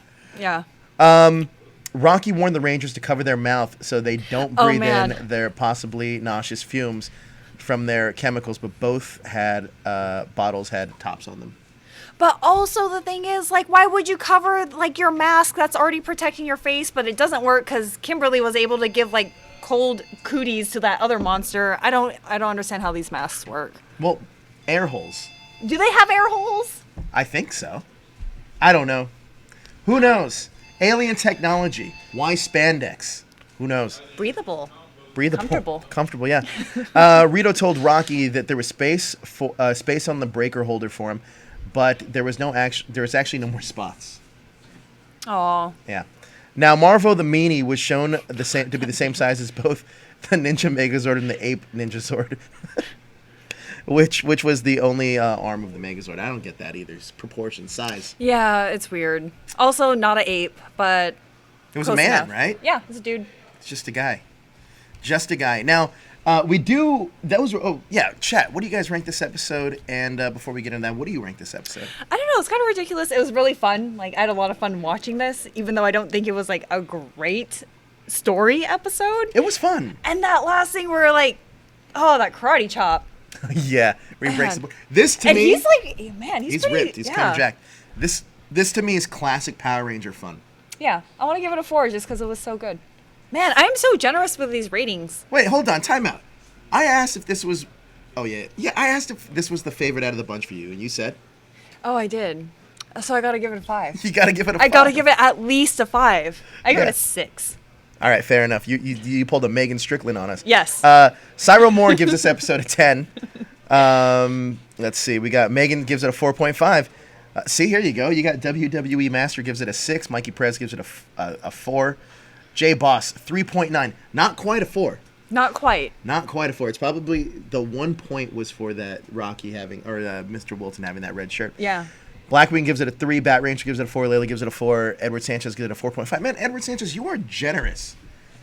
Rocky warned the Rangers to cover their mouth so they don't breathe in their possibly nauseous fumes from their chemicals, but both bottles had tops on them. But also the thing is, like, why would you cover, like, your mask that's already protecting your face, but it doesn't work because Kimberly was able to give, like, cold cooties to that other monster. I don't understand how these masks work. Well, air holes. Do they have air holes? I think so. I don't know. Who knows? Alien technology. Why spandex? Who knows? Breathable. Comfortable, yeah. Rito told Rocky that there was space on the breaker holder for him, but there was actually no more spots. Oh. Yeah. Now Marvo the Meanie was shown to be the same size as both the Ninja Megazord and the Ape Ninja Zord, which was the only arm of the Megazord. I don't get that either. It's proportion, size. Yeah, it's weird. Also, not an ape, but it was a man, right? Yeah, it's a dude. It's just a guy. Now, chat, what do you guys rank this episode? And before we get into that, what do you rank this episode? I don't know. It's kind of ridiculous. It was really fun. Like, I had a lot of fun watching this, even though I don't think it was, like, a great story episode. It was fun. And that last thing where, like, that karate chop. Yeah, where he breaks the book. This, to me... he's like, man, he's pretty, ripped. He's kind of jacked. This, to me, is classic Power Ranger fun. Yeah, I want to give it a 4 just because it was so good. Man, I'm so generous with these ratings. Wait, hold on. Time out. I asked if this was... Oh, yeah. Yeah, I asked if this was the favorite out of the bunch for you, and you said? Oh, I did. So I gotta give it a 5. You gotta give it a 5. I gotta give it at least a 5. I give it a 6. All right, fair enough. You pulled a Megan Strickland on us. Yes. Cyril Moore gives this episode a 10. Let's see. We got Megan gives it a 4.5. See, here you go. You got WWE Master gives it a 6. Mikey Perez gives it a 4. J Boss 3.9. Not quite a 4. Not quite. Not quite a 4. It's probably the 1 point was for that Rocky having, or Mr. Wilton having that red shirt. Yeah. Blackwing gives it a 3. Bat Ranger gives it a 4. Layla gives it a 4. Edward Sanchez gives it a 4.5. Man, Edward Sanchez, you are generous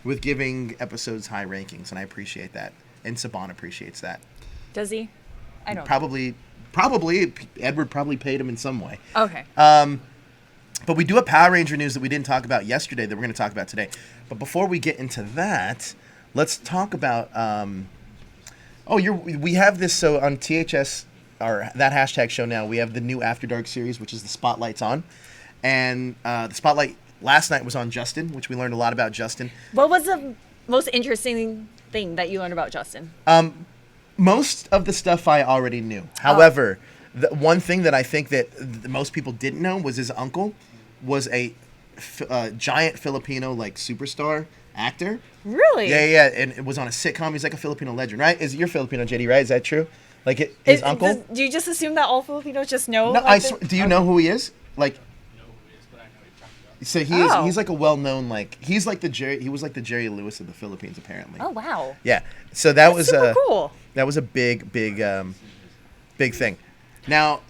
with giving episodes high rankings, and I appreciate that. And Saban appreciates that. Does he? I don't. Probably. Edward probably paid him in some way. Okay. But we do have Power Ranger news that we didn't talk about yesterday that we're going to talk about today. But before we get into that, let's talk about. We have this on THS. Or that hashtag show now, we have the new After Dark series, which is the Spotlight's on. And the Spotlight last night was on Justin, which we learned a lot about Justin. What was the most interesting thing that you learned about Justin? Most of the stuff I already knew. However, the one thing that I think that most people didn't know was his uncle was a giant Filipino superstar actor. Really? Yeah. And it was on a sitcom. He's like a Filipino legend, right? You're Filipino, JD, right? Is that true? His uncle? Do you just assume that all Filipinos just know? No, do you know who he is? So he's like a well-known he's like he was like the Jerry Lewis of the Philippines apparently. Oh wow. Yeah. So that's was super cool. That was a big thing. Now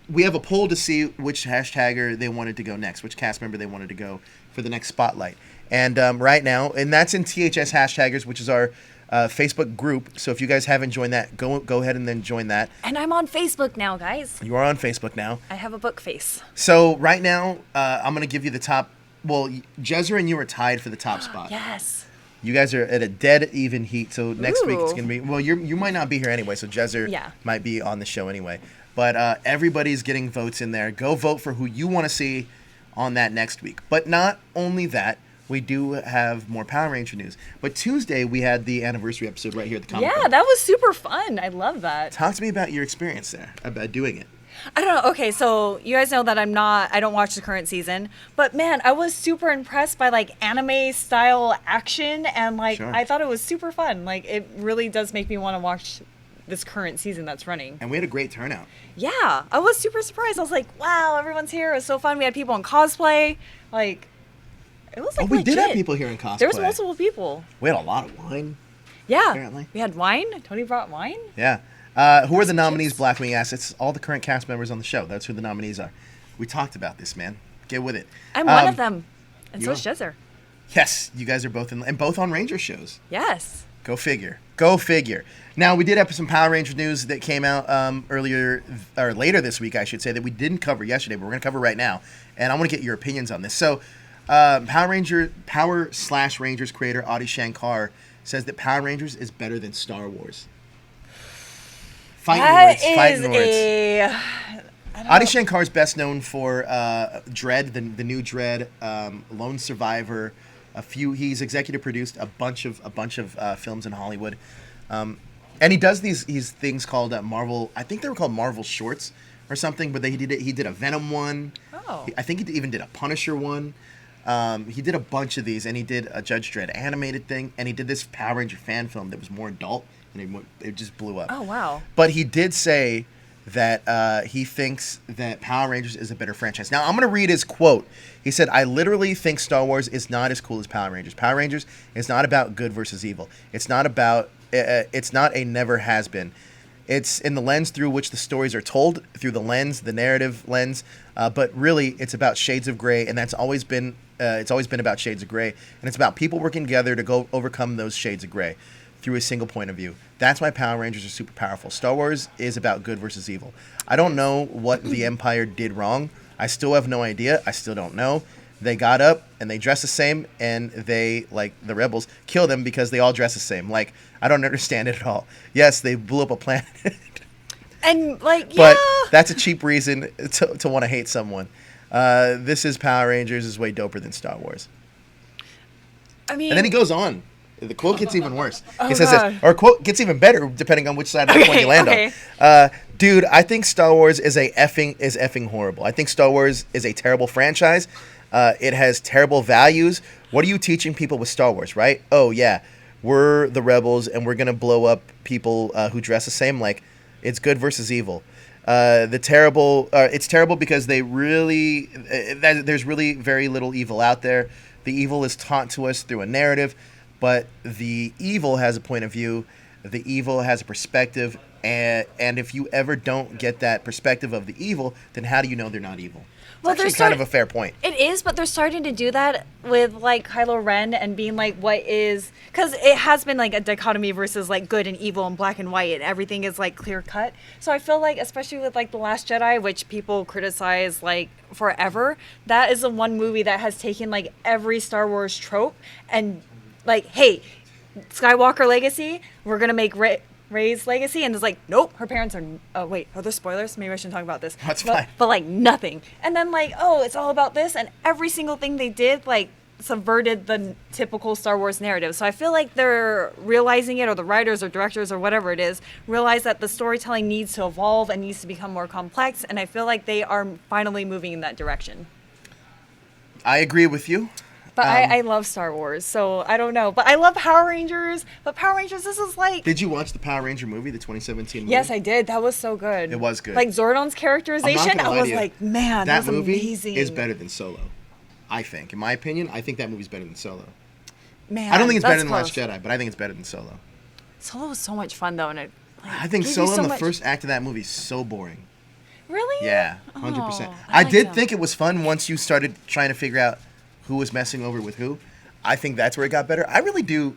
we have a poll to see which hashtagger they wanted to go next, which cast member they wanted to go for the next Spotlight. And right now, and that's in THS hashtaggers, which is our Facebook group. So if you guys haven't joined that, go ahead and then join that. And I'm on Facebook now, guys. You are on Facebook now. I have a book face. So right now, I'm going to give you the top. Well, Jezra and you are tied for the top spot. Yes. You guys are at a dead even heat. So next week it's going to be. Well, you might not be here anyway. So Jezra might be on the show anyway. But everybody's getting votes in there. Go vote for who you want to see on that next week. But not only that. We do have more Power Ranger news. But Tuesday, we had the anniversary episode right here at the Comic Con. Yeah, that was super fun. I love that. Talk to me about your experience there, about doing it. I don't know. Okay, so you guys know that I don't watch the current season. But man, I was super impressed by anime style action. And sure. I thought it was super fun. It really does make me want to watch this current season that's running. And we had a great turnout. Yeah, I was super surprised. I was like, wow, everyone's here. It was so fun. We had people in cosplay. It was we legit. did have people here in cosplay. There was multiple people. We had a lot of wine. Yeah. Apparently. We had wine. Tony brought wine. Yeah. Who are the nominees, Blackwing asked? It's all the current cast members on the show. That's who the nominees are. We talked about this, man. Get with it. I'm one of them. And so is Jezzer. Yes. You guys are both and both on Ranger shows. Yes. Go figure. Go figure. Now, we did have some Power Rangers news that came out later this week, I should say, that we didn't cover yesterday, but we're going to cover right now. And I want to get your opinions on this. So, Power/Rangers creator Adi Shankar says that Power Rangers is better than Star Wars. Fighting words. Adi Shankar is best known for Dredd, the new Dredd, Lone Survivor. He's executive produced a bunch of films in Hollywood, and he does these things called Marvel. I think they were called Marvel Shorts or something. But he did a Venom one. Oh. I think he even did a Punisher one. He did a bunch of these, and he did a Judge Dredd animated thing, and he did this Power Ranger fan film that was more adult, and it just blew up. Oh, wow. But he did say that he thinks that Power Rangers is a better franchise. Now, I'm going to read his quote. He said, "I literally think Star Wars is not as cool as Power Rangers. Power Rangers is not about good versus evil. It's not a never has been. It's in the lens through which the stories are told, through the narrative lens. But really, it's about shades of gray, and that's always been about shades of gray. And it's about people working together to go overcome those shades of gray through a single point of view. That's why Power Rangers are super powerful. Star Wars is about good versus evil. I don't know what the Empire did wrong. I still have no idea. I still don't know. They got up and they dress the same, and they, like the rebels, kill them because they all dress the same. I don't understand it at all. Yes, they blew up a planet. And but that's a cheap reason to want to hate someone. This is Power Rangers is way doper than Star Wars. I mean, and then he goes on. The quote gets even worse. Oh, he says God. this, or quote gets even better depending on which side of the coin you land on. Dude, I think Star Wars is effing horrible. I think Star Wars is a terrible franchise. It has terrible values. What are you teaching people with Star Wars, right? Oh, yeah, we're the rebels, and we're going to blow up people who dress the same. Like, it's good versus evil. It's terrible because there's really very little evil out there. The evil is taught to us through a narrative, but the evil has a point of view. The evil has a perspective, and if you ever don't get that perspective of the evil, then how do you know they're not evil? Well, it's actually kind of a fair point. It is, but they're starting to do that with, like, Kylo Ren and being like, what is... Because it has been, like, a dichotomy versus, like, good and evil and black and white, and everything is, like, clear-cut. So I feel like, especially with, like, The Last Jedi, which people criticize, like, forever, that is the one movie that has taken, like, every Star Wars trope and, like, hey, Skywalker Legacy, we're going to make... Rey's legacy, and it's like, nope, her parents are... Oh, wait, are there spoilers? Maybe I shouldn't talk about this. That's fine. But, like, nothing. And then, like, oh, it's all about this, and every single thing they did, like, subverted the typical Star Wars narrative. So I feel like they're realizing it, or the writers or directors or whatever it is, realize that the storytelling needs to evolve and needs to become more complex, and I feel like they are finally moving in that direction. I agree with you. But I love Star Wars, so I don't know. But I love Power Rangers. But Power Rangers, this is like... Did you watch the Power Ranger movie, the 2017 movie? Yes, I did. That was so good. It was good. Like Zordon's characterization, I was like, man, that was movie amazing. Is better than Solo, I think. In my opinion, I think that movie's better than Solo. Man, I don't think it's better than Last Jedi, but I think it's better than Solo. Solo was so much fun, though. And I think Solo in the first act of that movie is so boring. Really? Yeah, 100%. Oh, I did think it was fun once you started trying to figure out who was messing over with who. I think that's where it got better. I really do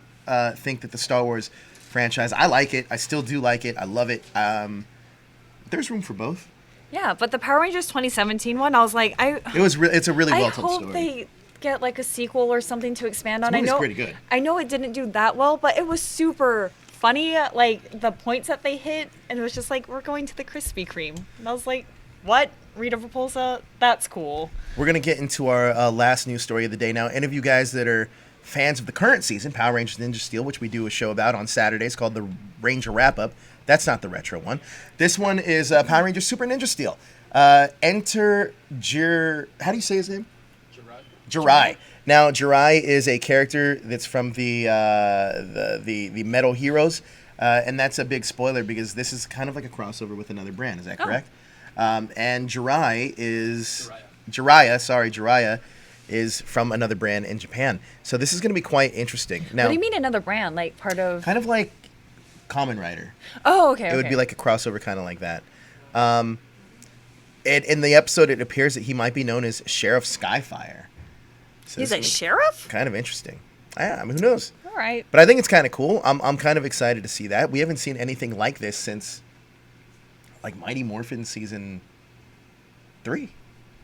think that the Star Wars franchise, I like it. I still do like it. I love it. There's room for both. Yeah, but the Power Rangers 2017 one, I was like, it's a really well told story. I hope they get like a sequel or something to expand on. This movie's pretty good. I know it didn't do that well, but it was super funny. Like the points that they hit, and it was just like, we're going to the Krispy Kreme, and I was like, what? Rito Repulsa? That's cool. We're going to get into our last news story of the day now. Any of you guys that are fans of the current season, Power Rangers Ninja Steel, which we do a show about on Saturdays called the Ranger Wrap-Up. That's not the retro one. This one is Power Rangers Super Ninja Steel. Enter how do you say his name? Jirai. Now, Jirai is a character that's from the Metal Heroes, and that's a big spoiler because this is kind of like a crossover with another brand. Is that correct? And Jiraiya is from another brand in Japan. So this is going to be quite interesting. Now, what do you mean another brand? Like part of... Kind of like Kamen Rider. Oh, okay. It would be like a crossover kind of like that. In the episode, it appears that he might be known as Sheriff Skyfire. So he's a sheriff? Kind of interesting. I mean, who knows? All right. But I think it's kind of cool. I'm kind of excited to see that. We haven't seen anything like this since... like Mighty Morphin season 3.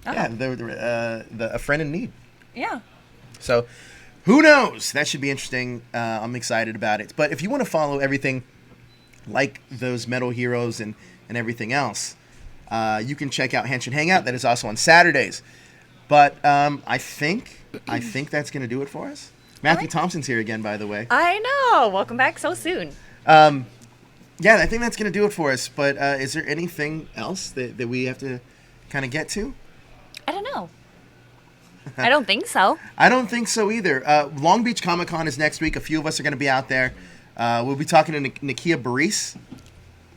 Oh. Yeah, A Friend in Need. Yeah. So, who knows? That should be interesting. I'm excited about it. But if you want to follow everything like those Metal Heroes and everything else, you can check out Henshin Hangout. That is also on Saturdays. But I think that's going to do it for us. Matthew Thompson's here again, by the way. I know. Welcome back so soon. Yeah, I think that's going to do it for us. But is there anything else that we have to kind of get to? I don't know. I don't think so. I don't think so either. Long Beach Comic Con is next week. A few of us are going to be out there. We'll be talking to Nakia Baris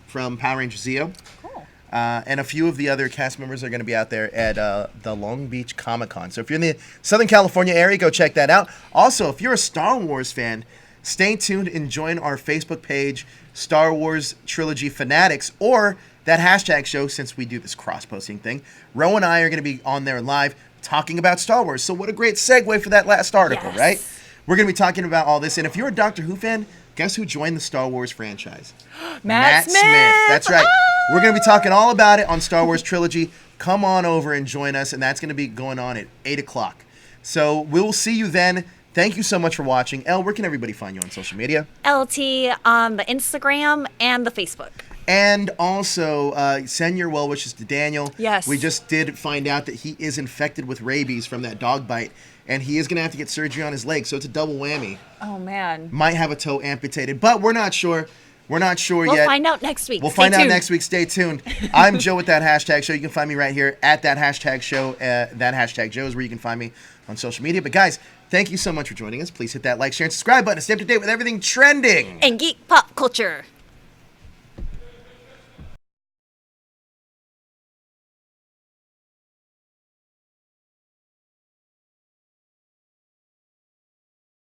from Power Rangers Zeo. Cool. And a few of the other cast members are going to be out there at the Long Beach Comic Con. So if you're in the Southern California area, go check that out. Also, if you're a Star Wars fan, stay tuned and join our Facebook page, Star Wars Trilogy Fanatics, or that hashtag show, since we do this cross-posting thing. Ro and I are going to be on there live talking about Star Wars. So what a great segue for that last article, yes. Right? We're going to be talking about all this. And if you're a Doctor Who fan, guess who joined the Star Wars franchise? Matt Smith. That's right. We're going to be talking all about it on Star Wars Trilogy. Come on over and join us, and that's going to be going on at 8 o'clock. So we'll see you then. Thank you so much for watching. Elle, where can everybody find you on social media? Elle Tea on the Instagram and the Facebook. And also, send your well wishes to Daniel. Yes. We just did find out that he is infected with rabies from that dog bite, and he is going to have to get surgery on his leg, so it's a double whammy. Oh, man. Might have a toe amputated, but we're not sure. We're not sure yet. We'll find out next week. We'll find out next week. Stay tuned. I'm Joe with That Hashtag Show. You can find me right here at That Hashtag Show. That Hashtag Joe is where you can find me on social media. But guys, thank you so much for joining us. Please hit that like, share, and subscribe button to stay up to date with everything trending and geek pop culture.